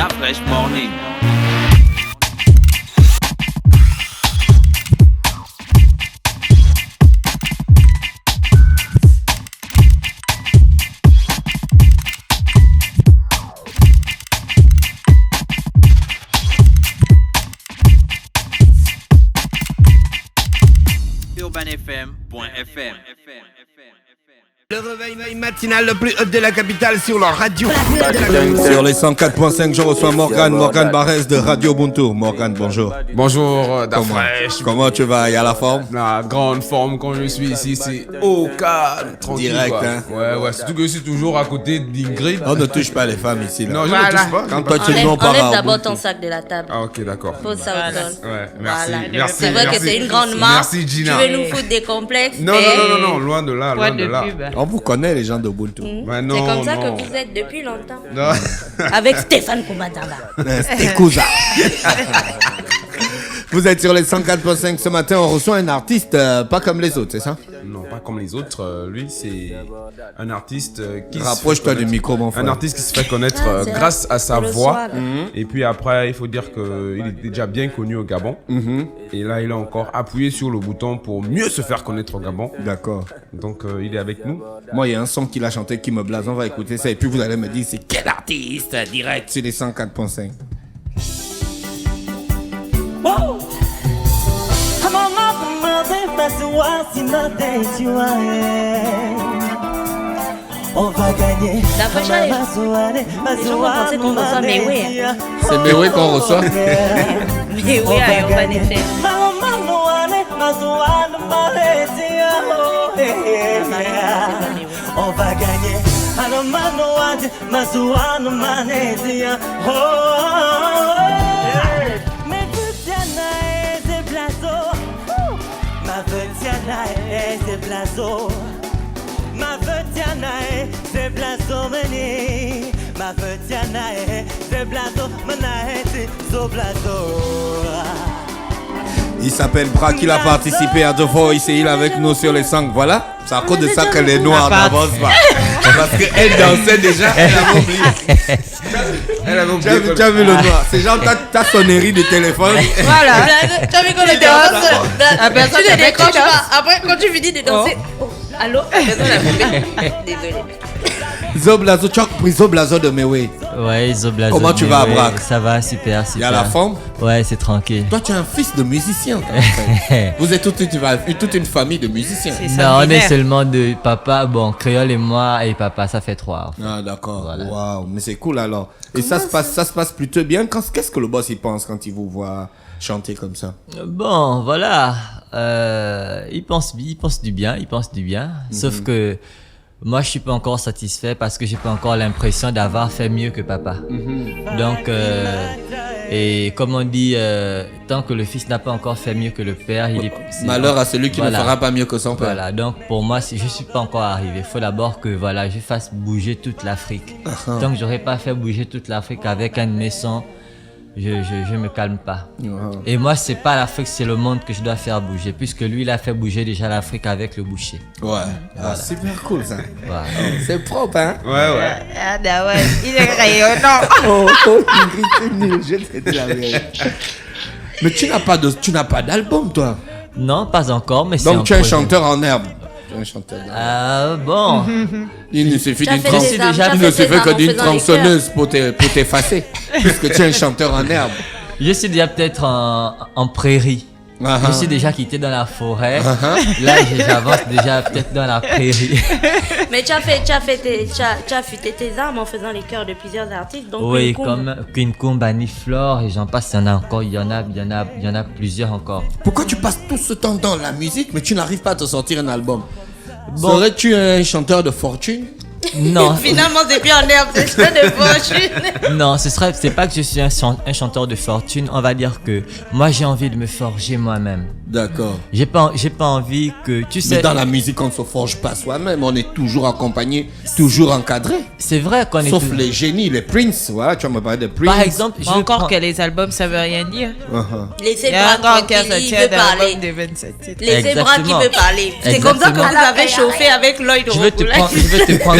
La Fresh Morning. UrbanFM.fm. Le réveil matinal le plus hot de la capitale sur leur radio. Sur les 104.5, je reçois Morgan Barès de Radio Ubuntu. Morgan, bonjour. Bonjour, Dafresh. Comment tu vas? Il y a la forme? La grande forme quand je suis ici, c'est au calme, tranquille. Direct, quoi. hein? Ouais, surtout que je suis toujours à côté d'Ingrid. On ne touche pas les femmes ici, là. Non, je ne touche pas. Quand toi tu nous Enlève parles d'abord ton sac de la table. Ah, ok, d'accord. Pose ça au sol. Ouais, merci. Voilà. Merci. C'est vrai que c'est une grande marque. Merci, Gina. Tu veux nous foutre des complexes. Non, loin de là, loin de là. On vous connaît, les gens d'Ubuntu. Ouais, non, C'est comme ça non. que vous êtes depuis longtemps. Non. Avec Stéphane Koumadaba. C'était cousin. Vous êtes sur les 104.5 ce matin, on reçoit un artiste pas comme les autres, c'est ça? Non, pas comme les autres. Lui, c'est un artiste qui Rapproche-toi du micro, mon frère. Un artiste qui se fait connaître c'est grâce à sa le voix. soir, là. Et puis après, il faut dire qu'il est déjà bien connu au Gabon. Et là, il a encore appuyé sur le bouton pour mieux se faire connaître au Gabon. D'accord. Donc, il est avec nous. Moi, il y a un son qu'il a chanté qui me blase, on va écouter ça et puis vous allez me dire c'est quel artiste direct sur les 104.5. On va gagner. La prochaine, les gens vont penser qu'on reçoit Mewe. C'est Mewe qu'on reçoit. Mewe à Urban FM. On va gagner. Il s'appelle Brak, il a participé à The Voice et il est avec nous sur les 5. Voilà, c'est à cause de ça qu'elle est noire, n'avance pas. Parce qu'elle dansait déjà, elle avait oublié. Elle avait oublié. Tu as vu le noir? C'est genre ta sonnerie de téléphone. Voilà. Tu as vu qu'on était ensemble. personne Tu ne ne décroches décroche. pas. Après, quand tu finis de danser. Allô? Personne n'a coupé. Désolée. Zoblazo, tu as compris Zoblazo de Mewe. Ouais, Zoblazo. Comment tu vas à Brac? Ça va, super. Il y a la forme? Ouais, c'est tranquille. Toi, tu es un fils de musicien. Vous êtes toute une famille de musiciens. Non, on est seulement deux. Papa, bon, Créole et moi, et papa, ça fait 3. Ah, d'accord. Voilà. Waouh, mais c'est cool alors. Et ça se passe plutôt bien. Qu'est-ce que le boss il pense quand il vous voit chanter comme ça? Bon, voilà. Il pense du bien. Sauf que moi, je suis pas encore satisfait parce que j'ai pas encore l'impression d'avoir fait mieux que papa. Donc, et comme on dit, tant que le fils n'a pas encore fait mieux que le père, malheur à celui qui ne fera pas mieux que son père. Voilà, donc pour moi, je suis pas encore arrivé. Il faut d'abord que je fasse bouger toute l'Afrique. Tant que j'aurais pas fait bouger toute l'Afrique avec un naissant, je me calme pas. Wow. Et moi, c'est pas l'Afrique, c'est le monde que je dois faire bouger, puisque lui, il a fait bouger déjà l'Afrique avec le boucher. Ouais, voilà. Super cool ça. Voilà. C'est propre, hein? Ouais. Ah, ouais. Il est rayonnant. Ingrid, c'est nul, je te dis la vérité. Mais tu n'as pas d'album, toi? Non, pas encore, mais c'est Donc tu es un projet. chanteur en herbe. Ah bon. Il ne suffit T'as d'une fait des armes, il t'as ne fait suffit des que armes d'une en faisant les tronçonneuse pour t'effacer. Puisque tu es un chanteur en herbe. Je suis déjà peut-être en prairie. Je suis déjà quitté dans la forêt. Là, j'avance déjà peut-être dans la prairie. Mais tu as affûté tes armes en faisant les chœurs de plusieurs artistes. Donc Oui, Queen Coombe. comme Queen Coombe, Annie Flore, et j'en passe, il y en a encore, il y en a plusieurs encore. Pourquoi tu passes tout ce temps dans la musique mais tu n'arrives pas à te sortir un album? Bon. Serais-tu un chanteur de fortune? Non. Finalement, c'est plus en herbe, c'est cheveux de fortune. Non, c'est pas que je suis un chanteur de fortune. On va dire que moi, j'ai envie de me forger moi-même. D'accord. J'ai pas envie que, tu sais. Mais dans la musique, on ne se forge pas soi-même. On est toujours accompagné, toujours encadré. C'est vrai qu'on est. Sauf les génies, les Prince. Voilà, tu vas me parler de Prince. Par exemple, Pas encore que les albums, ça veut rien dire. Laissez Il y a Bra encore qu'un tranquille, il sortir veut parler. d'album de 27 titres. Laissez Bra qui Exactement. veut parler. C'est comme ça que vous Exactement. avez chauffé avec Lloyd Je veux te prendre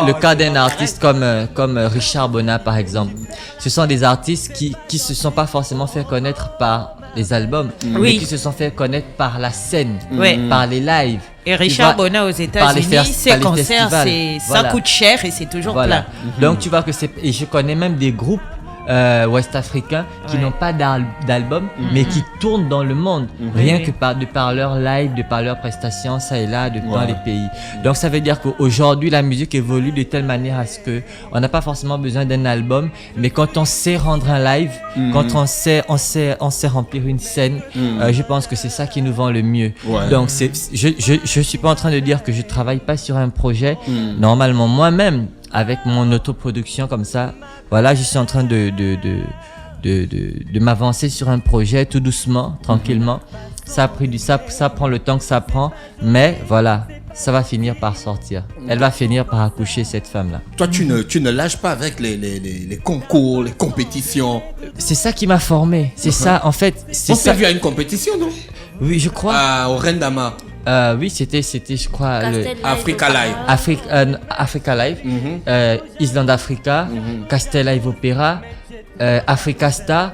Non. le cas d'un artiste comme Richard Bonnat, par exemple. Ce sont des artistes qui se sont pas forcément fait connaître par les albums, mais Oui. qui se sont fait connaître par la scène, Oui. par les lives. Et Tu Richard vois, Bonnat aux par les États-Unis, ses par les concerts, festivals. ça Voilà. coûte cher et c'est toujours Voilà. plein. Donc tu vois que c'est, et je connais même des groupes ouest-africains qui Ouais. n'ont pas d'album, mais qui tournent dans le monde, rien que de par leur live, de par leurs prestations, ça et là, dans les pays. Donc ça veut dire qu'aujourd'hui, la musique évolue de telle manière à ce que on n'a pas forcément besoin d'un album, mais quand on sait rendre un live, quand on sait remplir une scène, je pense que c'est ça qui nous vend le mieux. Ouais. Donc je suis pas en train de dire que je travaille pas sur un projet. Normalement, moi-même, avec mon autoproduction comme ça, voilà, je suis en train de m'avancer sur un projet tout doucement, tranquillement. Ça prend le temps que ça prend, mais voilà, ça va finir par sortir. Elle va finir par accoucher, cette femme-là. Toi, tu ne lâches pas avec les concours, les compétitions. C'est ça qui m'a formé. C'est ça, en fait, c'est On ça. s'est vu à une compétition, non? Oui, je crois. Au Rendama. Oui, c'était, je crois, le Africa Live. Africa Live, Island Africa, Castel Live Opera, Africa Star.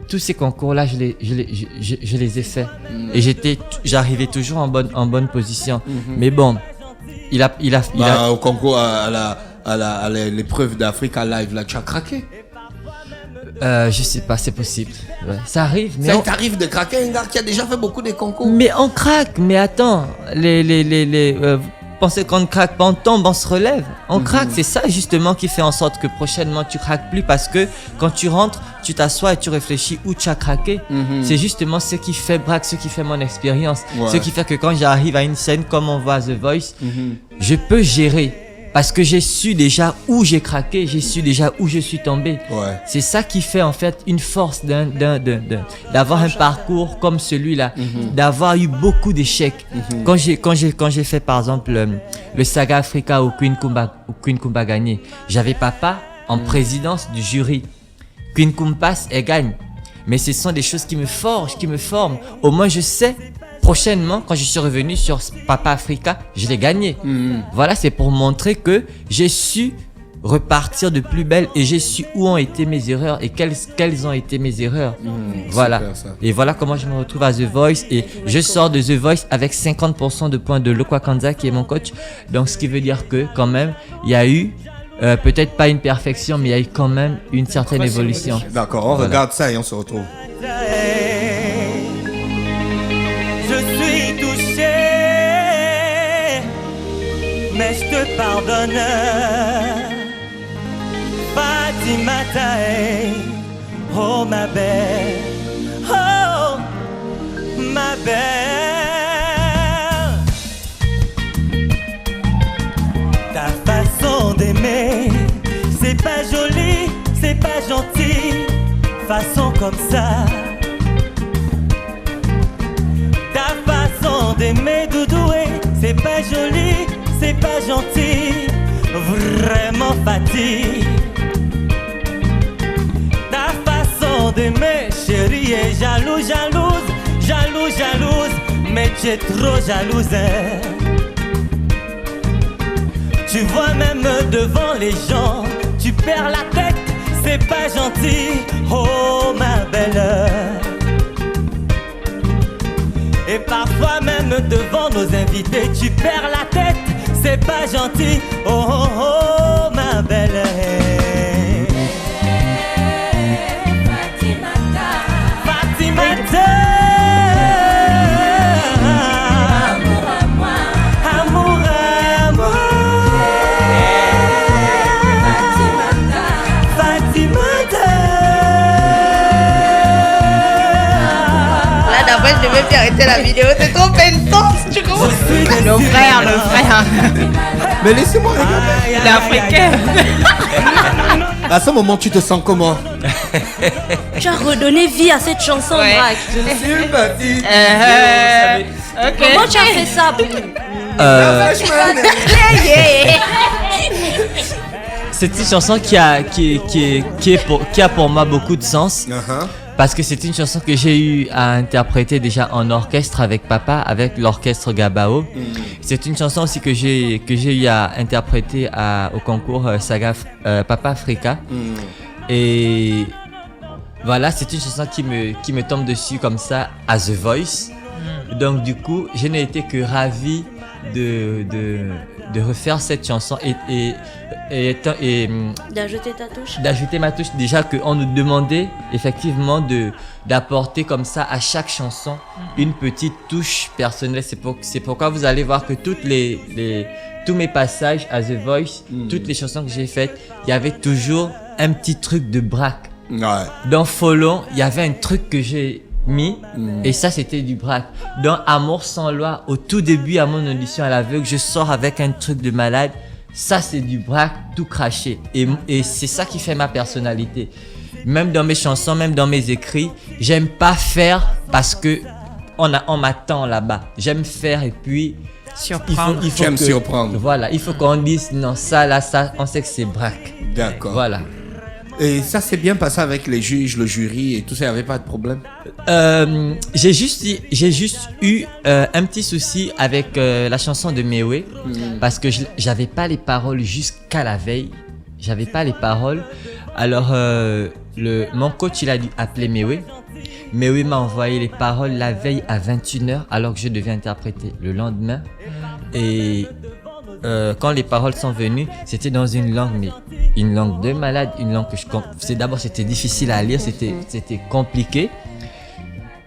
Tous ces concours-là, je les ai faits. Et j'arrivais toujours en bonne position. Mais bon, il a Au concours, à l'épreuve d'Africa Live, là, tu as craqué. je sais pas, c'est possible. Ouais. Ça arrive, mais Ça t'arrive de craquer un gars qui a déjà fait beaucoup de concours. mais on craque. Mais attends, pensez qu'on ne craque pas, on tombe, on se relève. On craque, c'est ça justement qui fait en sorte que prochainement tu craques plus, parce que quand tu rentres, tu t'assois et tu réfléchis où tu as craqué. C'est justement ce qui fait Braque, ce qui fait mon expérience, ce qui fait que quand j'arrive à une scène comme on voit à The Voice, je peux gérer. Parce que j'ai su déjà où j'ai craqué, j'ai su déjà où je suis tombé. Ouais. C'est ça qui fait en fait une force d'avoir un parcours comme celui-là, d'avoir eu beaucoup d'échecs. Quand j'ai fait par exemple le Saga Africa au Queen Kumba gagné, j'avais papa en présidence du jury. Queen Kumba passe et gagne. Mais ce sont des choses qui me forgent, qui me forment. Au moins je sais. Prochainement, quand je suis revenu sur Papa Africa, je l'ai gagné. Voilà, c'est pour montrer que j'ai su repartir de plus belle et j'ai su où ont été mes erreurs et quelles ont été mes erreurs. Voilà. Super, ça. Et voilà comment je me retrouve à The Voice, et je sors de The Voice avec 50% de points de Lokwa Kanza qui est mon coach. Donc ce qui veut dire que quand même, il y a eu peut-être pas une perfection, mais il y a eu quand même une certaine évolution. D'accord, on Voilà. regarde ça et on se retrouve. Je suis touché, mais je te pardonne. Fatima Tae, oh ma belle, oh ma belle. Ta façon d'aimer, c'est pas joli, c'est pas gentil, façon comme ça. Ta façon d'aimer doudoué, c'est pas joli, c'est pas gentil, vraiment fatigue. Ta façon d'aimer, chérie, est jalouse, jalouse, jalouse, jalouse, mais tu es trop jalouse. Hein. Tu vois même devant les gens, tu perds la tête, c'est pas gentil, oh ma belle. Et parfois même devant nos invités, tu perds la tête, c'est pas gentil, oh oh oh ma belle. Fatimata, amour à moi, amour à moi. Fatimata. Là, d'après, je devais plus arrêter la vidéo. C'est trop intense, tu comprends? Le frère. Mais laissez-moi regarder. Il est africain. À ce moment, tu te sens comment? Tu as redonné vie à cette chanson, Ouais. Braque. Sympathique. Ok. Comment tu as fait ça? C'est une chanson qui a pour moi beaucoup de sens. Parce que c'est une chanson que j'ai eu à interpréter déjà en orchestre avec papa, avec l'orchestre Gabao. C'est une chanson aussi que j'ai eu à interpréter au concours Saga Papa Africa. Et voilà, c'est une chanson qui me tombe dessus comme ça à The Voice. Donc du coup, je n'ai été que ravi de refaire cette chanson et D'ajouter ta touche. d'ajouter ma touche. Déjà qu'on nous demandait effectivement d'apporter comme ça à chaque chanson une petite touche personnelle. C'est pourquoi vous allez voir que tous mes passages à The Voice, toutes les chansons que j'ai faites, il y avait toujours un petit truc de Braque. Ouais. Dans Folon, il y avait un truc que j'ai mis et ça c'était du Braque. Dans Amour sans loi, au tout début à mon audition à l'aveugle, je sors avec un truc de malade. Ça c'est du Braque tout craché et c'est ça qui fait ma personnalité. Même dans mes chansons, même dans mes écrits, j'aime pas faire parce que on m'attend là-bas. J'aime faire et puis Surprendre. il faut J'aime surprendre. Voilà, il faut qu'on dise non ça là ça, on sait que c'est Braque. D'accord. Voilà. Et ça s'est bien passé avec les juges, le jury et tout ça, il n'y avait pas de problème? J'ai juste eu un petit souci avec la chanson de Mewe parce que j'avais pas les paroles jusqu'à la veille. J'avais pas les paroles. Alors mon coach il a dû appeler Mewe. Mewe m'a envoyé les paroles la veille à 21h alors que je devais interpréter le lendemain. Et quand les paroles sont venues, c'était dans une langue, mais une langue de malade, une langue que d'abord c'était difficile à lire, c'était compliqué.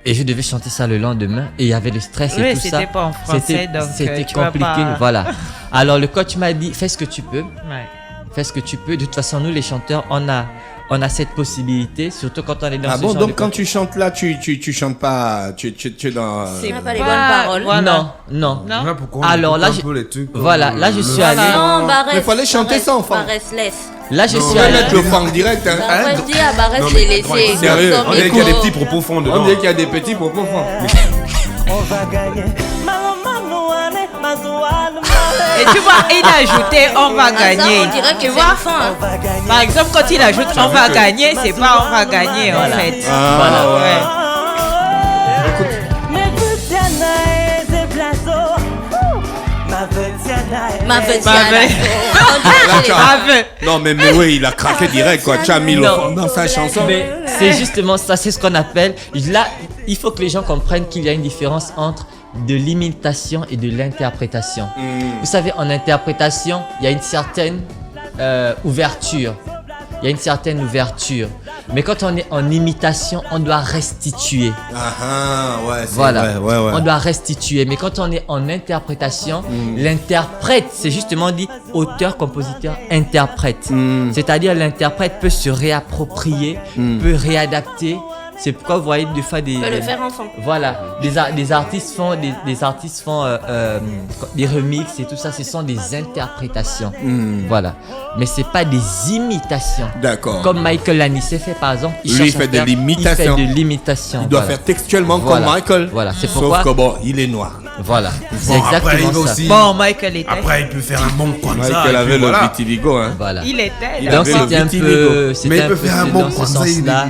Et je devais chanter ça le lendemain et il y avait le stress et tout ça. C'était pas en français, donc c'était tu vas compliqué, pas... voilà. Alors le coach m'a dit, fais ce que tu peux, Ouais. fais ce que tu peux. De toute façon, nous les chanteurs, on a cette possibilité, surtout quand on est dans Ah ce bon, genre donc de quand tu chantes là, tu chantes pas, tu es dans... C'est On n'a pas les bonnes paroles. Voilà. Non. Non. Là, pourquoi Alors, là, un je- peu les trucs Voilà, là, je suis allé- Non, Barès. Mais fallait chanter ça, enfin. Barès, laisse. Là, je Tu suis vas allé. mettre le fond en direct, hein. Barès dit à Barès Non, de mais laisser. sérieux, Comme On dirait qu'il y a des Ego. petits propos fonds On dedans. dirait qu'il y a des petits propos forts. On va gagner. Et tu vois, il a ajouté on va Ah, ça, gagner. on dirait Tu que vois, c'est enfin. On va gagner. par exemple, quand il ajoute on va gagner, c'est pas on va gagner en fait. Ah, Ouais. Mais Vutiana est des plateaux. Ma Vutiana est- Ma petite Ma Anna. belle. On dirait Bravo. Non, mais oui, il a craqué direct, quoi. Tu as mis le Non. fond dans sa chanson. Mais c'est justement ça, c'est ce qu'on appelle. Là, il faut que les gens comprennent qu'il y a une différence entre de l'imitation et de l'interprétation. Vous savez, en interprétation, il y a une certaine ouverture. Il y a une certaine ouverture. Mais quand on est en imitation, on doit restituer. Ah, ouais, c'est Voilà. vrai, ouais. On doit restituer. Mais quand on est en interprétation, l'interprète, c'est justement dit auteur, compositeur, interprète. C'est-à-dire l'interprète peut se réapproprier, peut réadapter. C'est pourquoi vous voyez des fois des... On peut le faire enfant. Voilà, des artistes font des remixes et tout ça, ce sont des interprétations. Voilà, mais c'est pas des imitations. D'accord. Comme Michael Lanissé fait par exemple, Lui, il cherche à fait de faire- l'imitation. Il fait de l'imitation. Il doit voilà. faire textuellement Voilà. comme Michael. Voilà, c'est Sauf pourquoi. que bon, il est noir. Voilà, c'est Bon, après, il exactement va ça. aussi- Bon, Michael était. Après, il peut faire un bon Kwanzaa. Michael et avait puis le voilà. vitiligo, hein. Voilà. Il était. Il là. Donc avait le c'était un vitiligo. peu, c'était Mais il un peut peu faire un dans bon ce Kwanzaa. sens-là.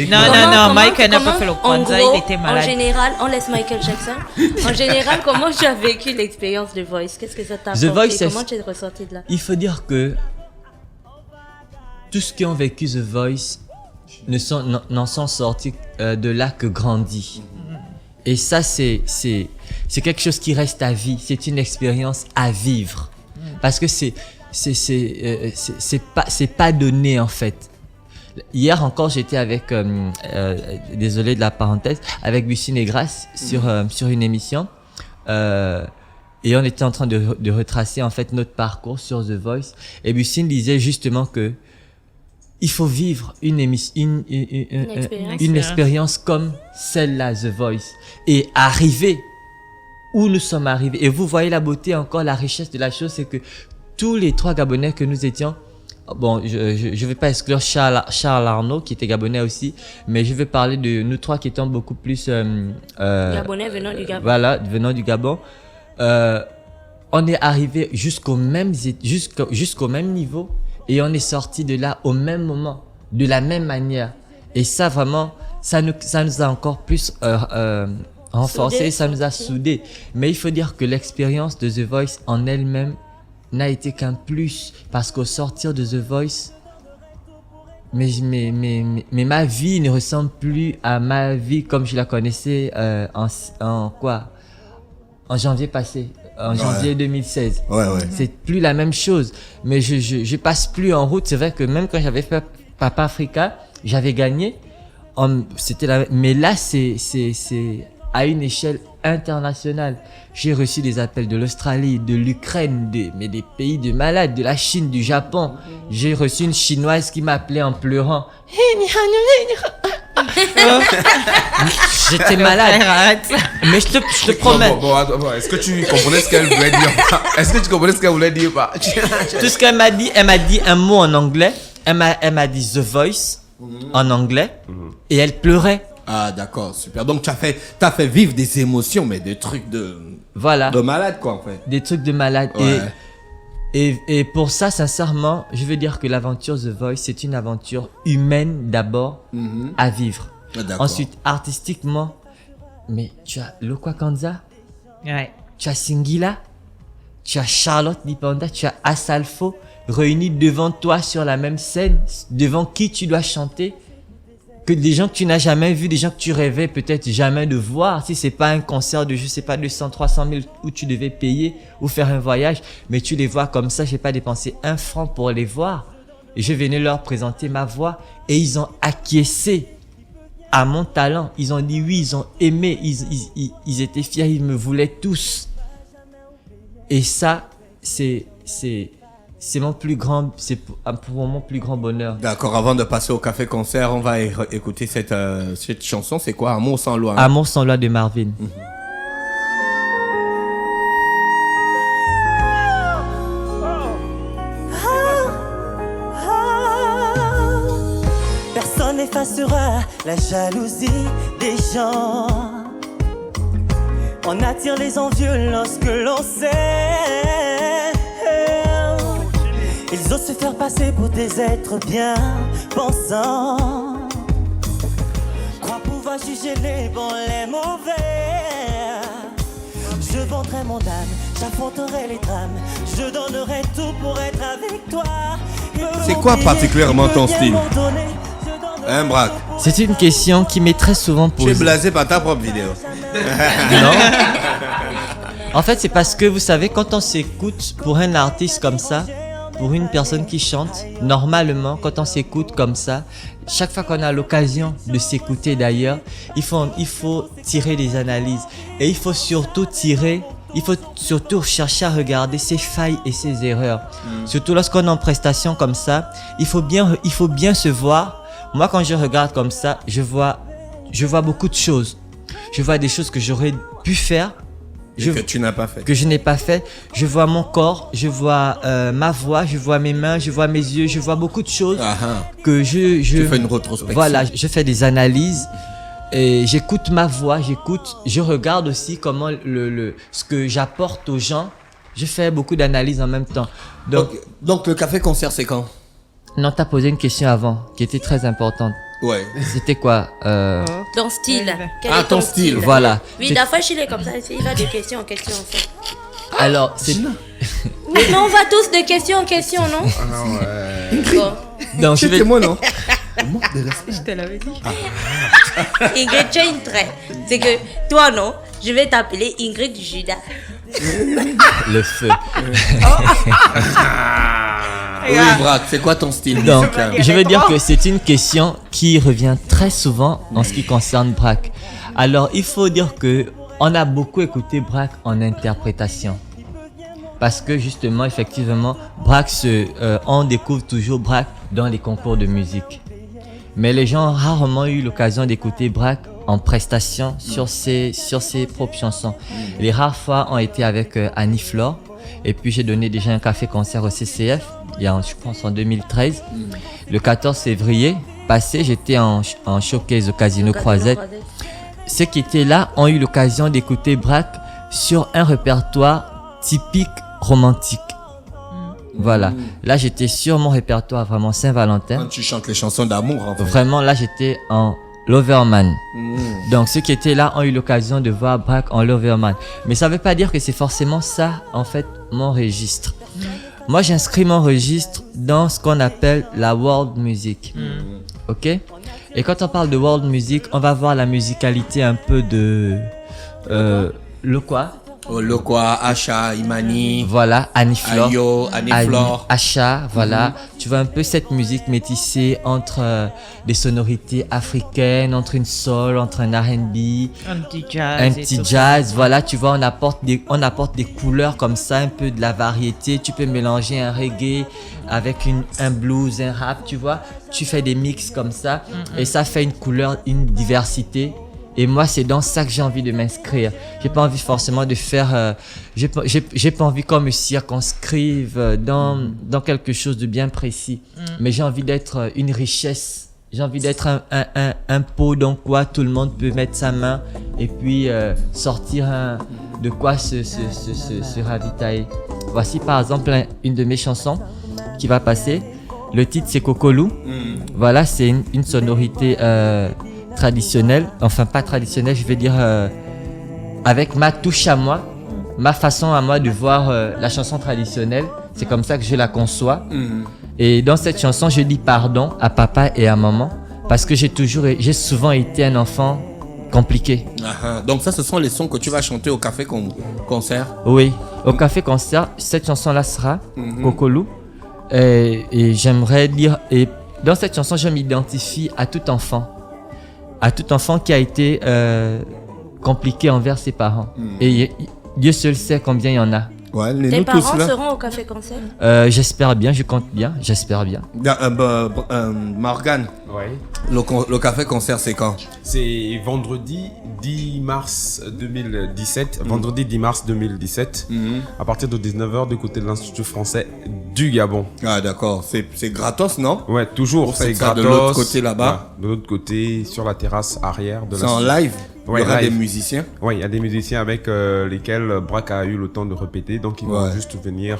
Non, non, Michael n'a pas fait le En Kwanzaa, gros, il était malade. En général, on laisse Michael Jackson. En général, comment tu as vécu l'expérience de Voice? Qu'est-ce que ça t'a The apporté? Voice, c'est- Comment tu es ressorti de là? Il faut dire que tous ceux qui ont vécu The Voice n'en sont sortis de là que grandis. Et ça, c'est quelque chose qui reste à vie. C'est une expérience à vivre. Parce que c'est pas donné en fait. Hier encore, j'étais avec, désolé de la parenthèse, avec Bussine et Grace sur une émission. Et on était en train de retracer en fait notre parcours sur The Voice. Et Bussine disait justement que il faut vivre une expérience comme celle-là, The Voice, et arriver où nous sommes arrivés. Et vous voyez la beauté encore, la richesse de la chose, c'est que tous les trois Gabonais que nous étions, Bon, je vais pas exclure Charles Arnaud, qui était gabonais aussi, mais je vais parler de nous trois qui étions beaucoup plus... Gabonais venant du Gabon. Voilà, venant du Gabon. On est arrivé jusqu'au même niveau et on est sorti de là au même moment, de la même manière. Et ça, vraiment, ça nous a encore plus renforcé, ça nous a soudés. Mais il faut dire que l'expérience de The Voice en elle-même n'a été qu'un plus, parce qu'au sortir de The Voice, mais ma vie ne ressemble plus à ma vie comme je la connaissais en janvier passé, en janvier 2016. Ouais. C'est plus la même chose. Mais je passe plus en route. C'est vrai que même quand j'avais fait Papa Africa, j'avais gagné. Mais là, c'est à une échelle internationale. J'ai reçu des appels de l'Australie, de l'Ukraine, des pays de malades, de la Chine, du Japon. J'ai reçu une Chinoise qui m'appelait en pleurant. J'étais malade. Mais je te promets. Bon, est-ce que tu comprenais ce qu'elle voulait dire? Est-ce que tu comprenais ce qu'elle voulait dire? Tout ce qu'elle m'a dit, elle m'a dit un mot en anglais. Elle m'a dit The Voice en anglais. Et elle pleurait. Ah, d'accord, super. Donc, t'as fait vivre des émotions, mais des trucs de malade, quoi, en fait. Des trucs de malade. Ouais. Et pour ça, sincèrement, je veux dire que l'aventure The Voice, c'est une aventure humaine d'abord à vivre. D'accord. Ensuite, artistiquement, mais tu as Lokwa Kanza, Ouais. tu as Singila, tu as Charlotte Dipanda, tu as Asalfo, réunis devant toi sur la même scène, devant qui tu dois chanter, que des gens que tu n'as jamais vus, des gens que tu rêvais peut-être jamais de voir, si c'est pas un concert de, je sais pas, 200, 300 000 où tu devais payer ou faire un voyage, mais tu les vois comme ça, j'ai pas dépensé un franc pour les voir. Et je venais leur présenter ma voix et ils ont acquiescé à mon talent. Ils ont dit oui, ils ont aimé, ils étaient fiers, ils me voulaient tous. Et ça, c'est mon plus grand, c'est pour mon plus grand bonheur. D'accord, avant de passer au café-concert, on va écouter cette chanson. C'est quoi? Amour sans loi. Amour sans loi de Marvin. Personne n'effacera la jalousie des gens. On attire les envieux lorsque l'on sait. Ils osent se faire passer pour des êtres bien pensants. Croient pouvoir juger les bons, les mauvais. Je vendrai mon âme, j'affronterai les drames. Je donnerai tout pour être avec toi. C'est quoi particulièrement ton style? Hein, Braque? C'est une question qui m'est très souvent Tu es posée. blasé par ta propre vidéo. Non. En fait, c'est parce que vous savez, quand on s'écoute pour un artiste comme ça, pour une personne qui chante, normalement, quand on s'écoute comme ça, chaque fois qu'on a l'occasion de s'écouter d'ailleurs, il faut tirer des analyses. Et il faut surtout chercher à regarder ses failles et ses erreurs. Surtout lorsqu'on est en prestation comme ça, il faut bien se voir. Moi, quand je regarde comme ça, je vois beaucoup de choses. Je vois des choses que j'aurais pu faire. Que tu n'as pas fait. Que je n'ai pas fait. Je vois mon corps, je vois ma voix, je vois mes mains, je vois mes yeux, je vois beaucoup de choses que je Tu fais une rétrospection. Voilà, je fais des analyses et j'écoute ma voix, je regarde aussi comment ce que j'apporte aux gens. Je fais beaucoup d'analyses en même temps. Donc le café-concert, c'est quand? Non, t'as posé une question avant qui était très importante. Ouais. C'était quoi Ton style. Quel Ah, est ton style. Voilà. Oui, C'est- la fois, il est comme ça. Il va de question en question, en fait. Alors, c'est Oui, mais on va tous de question en question, non? Bon. donc je vais C'était moi, non? Je te l'avais dit. Ingrid, tu as une trait. C'est que toi, non, je vais t'appeler Ingrid Judas. le feu. Oui, Braque, c'est quoi ton style Donc, musical? je veux dire que c'est une question qui revient très souvent en ce qui concerne Braque. Alors, il faut dire que on a beaucoup écouté Braque en interprétation. Parce que justement, effectivement, Braque on découvre toujours Braque dans les concours de musique. Mais les gens ont rarement eu l'occasion d'écouter Braque en prestation sur ses propres chansons. Les rares fois ont été avec Annie Flore. Et puis j'ai donné déjà un café-concert au CCF je pense en 2013. Le 14 février passé, j'étais en showcase au Casino Croisette. Ceux qui étaient là ont eu l'occasion d'écouter Braque sur un répertoire typique romantique. Voilà. Là, j'étais sur mon répertoire vraiment Saint-Valentin. Quand tu chantes les chansons d'amour, en fait. Vraiment, là, j'étais en Loverman. Donc, ceux qui étaient là ont eu l'occasion de voir Braque en Loverman. Mais ça veut pas dire que c'est forcément ça, en fait, mon registre. Moi, j'inscris mon registre dans ce qu'on appelle la world music. Ok? Et quand on parle de world music, on va voir la musicalité un peu de... le quoi? Lokwa, Asha, Imani. Voilà, Annie Flore. Ayo, Annie Flore. Asha, voilà. Tu vois un peu cette musique métissée entre des sonorités africaines, entre une soul, entre un R&B, Un petit jazz. un et petit tout jazz. Voilà, tu vois, on apporte des couleurs comme ça, un peu de la variété. Tu peux mélanger un reggae avec un blues, un rap, tu vois. Tu fais des mix comme ça et ça fait une couleur, une diversité. Et moi, c'est dans ça que j'ai envie de m'inscrire. J'ai pas envie forcément de faire... j'ai pas envie qu'on me circonscrive dans quelque chose de bien précis. Mais j'ai envie d'être une richesse. J'ai envie d'être un pot dans quoi tout le monde peut mettre sa main et puis sortir de quoi se ravitailler. Voici par exemple une de mes chansons qui va passer. Le titre, c'est Kokolou. Voilà, c'est une sonorité... traditionnelle, enfin pas traditionnelle, je vais dire avec ma touche à moi, ma façon à moi de voir la chanson traditionnelle, c'est comme ça que je la conçois. Et dans cette chanson, je dis pardon à papa et à maman parce que j'ai souvent été un enfant compliqué. Donc ça, ce sont les sons que tu vas chanter au café concert. Oui, au café concert, cette chanson-là sera Kokolou. Et j'aimerais dire, et dans cette chanson, je m'identifie à tout enfant qui a été compliqué envers ses parents. Et Dieu seul sait combien il y en a. Ouais, Tes parents seront au café concert? J'espère bien, je compte bien, j'espère bien. Morgane, Ouais. le café concert, c'est quand? C'est vendredi 10 mars 2017. Vendredi 10 mars 2017. À partir de 19h du côté de l'Institut français du Gabon. Ah d'accord, c'est gratos, non? Ouais, toujours. Vous faites C'est ça gratos. de l'autre côté là-bas? Ouais, de l'autre côté, sur la terrasse arrière de C'est en live? Ouais, il y aura live. des musiciens? Oui, il y a des musiciens avec lesquels Braque a eu le temps de répéter. Donc, ils vont juste venir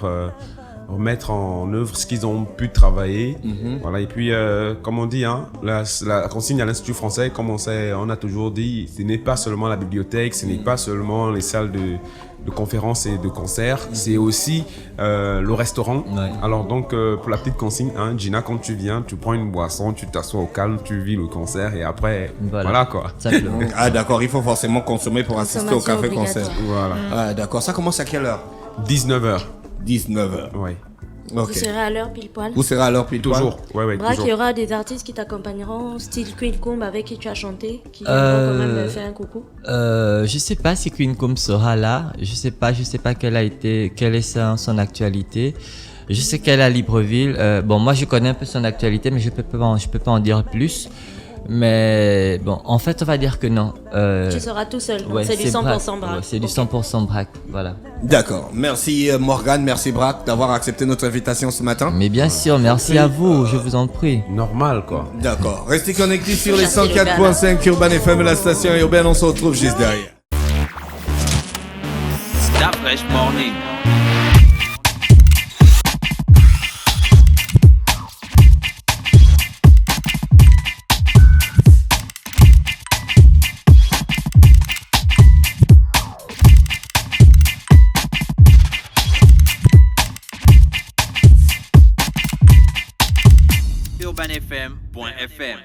remettre en œuvre ce qu'ils ont pu travailler. Voilà. Et puis, comme on dit, hein, la consigne à l'Institut français, comme on a toujours dit, ce n'est pas seulement la bibliothèque, ce n'est pas seulement les salles de conférences et de concerts, c'est aussi le restaurant. Ouais. Alors donc, pour la petite consigne, hein, Gina, quand tu viens, tu prends une boisson, tu t'assois au calme, tu vis le concert et après, voilà quoi. Simplement. Ah d'accord, il faut forcément consommer pour assister au café concert. Obligatoire. Voilà. Ah d'accord, ça commence à quelle heure? 19h. 19h. Oui. Ok. Vous serez à l'heure pile poil? Vous serez à l'heure pile poil? Toujours. Ouais, Braque, il y toujours. aura des artistes qui t'accompagneront, style Queen Combe avec qui tu as chanté, qui viendront quand même faire un coucou. Je sais pas si Queen Combe sera là. Je sais pas quelle est son actualité. Je sais qu'elle est à Libreville. Bon, moi je connais un peu son actualité, mais je peux pas en dire plus. Mais bon, en fait, on va dire que non. Tu seras tout seul, donc Ouais, c'est du 100% Braque. Ouais, c'est du Ok. 100% Braque, voilà. D'accord, merci Morgane, merci Braque d'avoir accepté notre invitation ce matin. Mais bien sûr, merci à vous, je vous en prie. Normal quoi. D'accord, restez connectés sur les Merci, les gars, 104.5 Urban FM, la station urbaine, on se retrouve juste derrière. Stop Fresh Morning. UrbanFM.fm